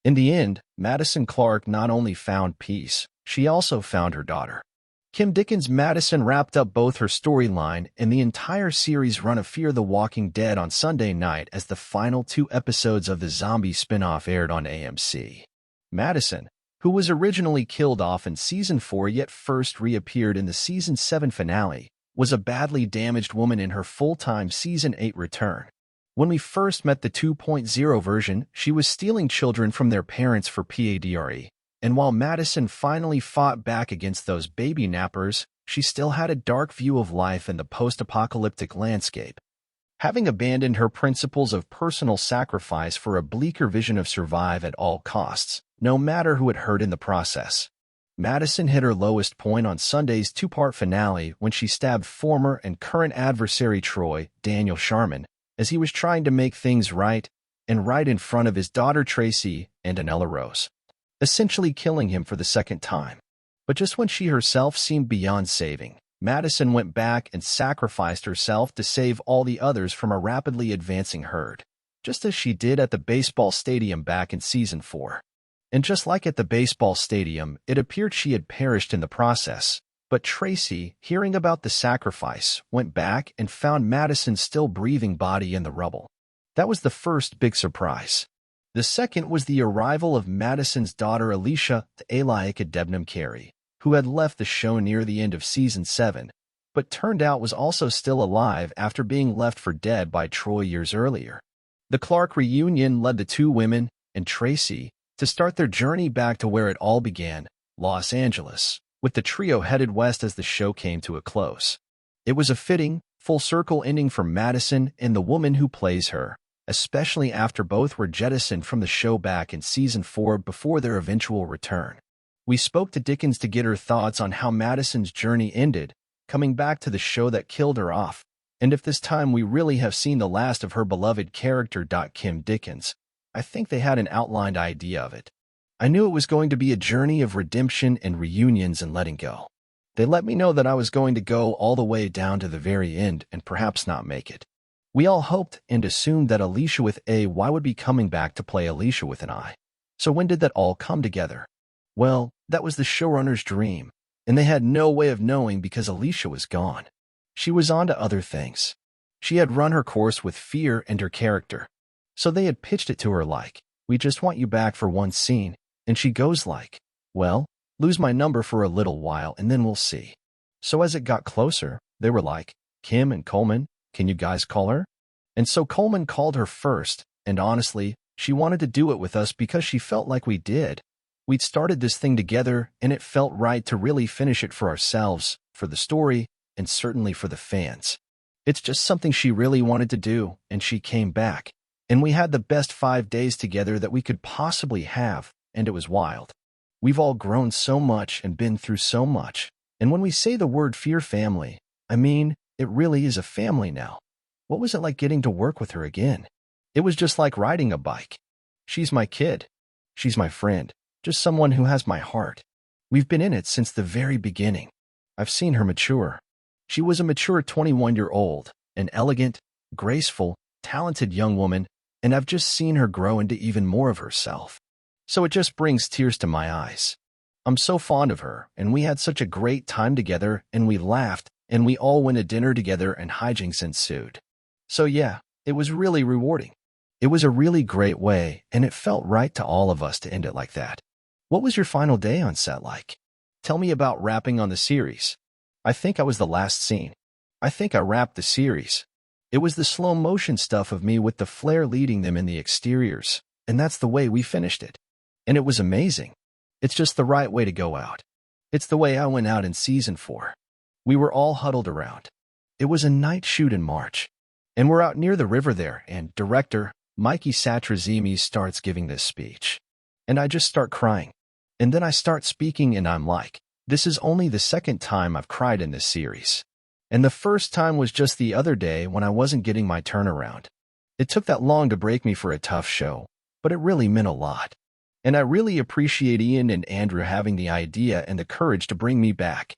In the end, Madison Clark not only found peace, she also found her daughter. Kim Dickens' Madison wrapped up both her storyline and the entire series run of Fear the Walking Dead on Sunday night as the final 2 episodes of the zombie spin-off aired on AMC. Madison, who was originally killed off in Season 4 yet first reappeared in the Season 7 finale, was a badly damaged woman in her full-time Season 8 return. When we first met the 2.0 version, she was stealing children from their parents for PADRE, and while Madison finally fought back against those baby nappers, she still had a dark view of life in the post-apocalyptic landscape. Having abandoned her principles of personal sacrifice for a bleaker vision of survive at all costs, no matter who it hurt in the process. Madison hit her lowest point on Sunday's 2-part finale when she stabbed former and current adversary Troy, Daniel Sharman, as he was trying to make things right, and right in front of his daughter Tracy and Anella Rose, essentially killing him for the second time. But just when she herself seemed beyond saving, Madison went back and sacrificed herself to save all the others from a rapidly advancing herd, just as she did at the baseball stadium back in Season 4. And just like at the baseball stadium, it appeared she had perished in the process. But Tracy, hearing about the sacrifice, went back and found Madison's still breathing body in the rubble. That was the first big surprise. The second was the arrival of Madison's daughter Alicia, the Alaika Debnam Carey, who had left the show near the end of Season 7, but turned out was also still alive after being left for dead by Troy years earlier. The Clark reunion led the 2 women, and Tracy, to start their journey back to where it all began, Los Angeles, with the trio headed west as the show came to a close. It was a fitting, full-circle ending for Madison and the woman who plays her, especially after both were jettisoned from the show back in Season 4 before their eventual return. We spoke to Dickens to get her thoughts on how Madison's journey ended, coming back to the show that killed her off, and if this time we really have seen the last of her beloved character. Kim Dickens. I think they had an outlined idea of it. I knew it was going to be a journey of redemption and reunions and letting go. They let me know that I was going to go all the way down to the very end and perhaps not make it. We all hoped and assumed that Alicia with a Y would be coming back to play Alicia with an I. So when did that all come together? Well, that was the showrunner's dream, and they had no way of knowing because Alicia was gone. She was on to other things. She had run her course with Fear and her character. So they had pitched it to her like, we just want you back for one scene, and she goes like, well, lose my number for a little while and then we'll see. So as it got closer, they were like, Kim and Coleman, can you guys call her? And so Coleman called her first, and honestly, she wanted to do it with us because she felt like we did. We'd started this thing together, and it felt right to really finish it for ourselves, for the story, and certainly for the fans. It's just something she really wanted to do, and she came back. And we had the best 5 days together that we could possibly have, and it was wild. We've all grown so much and been through so much. And when we say the word Fear family, I mean, it really is a family now. What was it like getting to work with her again? It was just like riding a bike. She's my kid. She's my friend. Just someone who has my heart. We've been in it since the very beginning. I've seen her mature. She was a mature 21-year-old, an elegant, graceful, talented young woman, and I've just seen her grow into even more of herself. So it just brings tears to my eyes. I'm so fond of her, and we had such a great time together, and we laughed, and we all went to dinner together, and hijinks ensued. So yeah, it was really rewarding. It was a really great way, and it felt right to all of us to end it like that. What was your final day on set like? Tell me about wrapping on the series. I think I was the last scene. I think I wrapped the series. It was the slow motion stuff of me with the flare leading them in the exteriors, and that's the way we finished it. And it was amazing. It's just the right way to go out. It's the way I went out in Season 4. We were all huddled around. It was a night shoot in March, and we're out near the river there, and director Mikey Satrazemis starts giving this speech. And I just start crying. And then I start speaking and I'm like, this is only the second time I've cried in this series. And the first time was just the other day when I wasn't getting my turnaround. It took that long to break me for a tough show, but it really meant a lot. And I really appreciate Ian and Andrew having the idea and the courage to bring me back.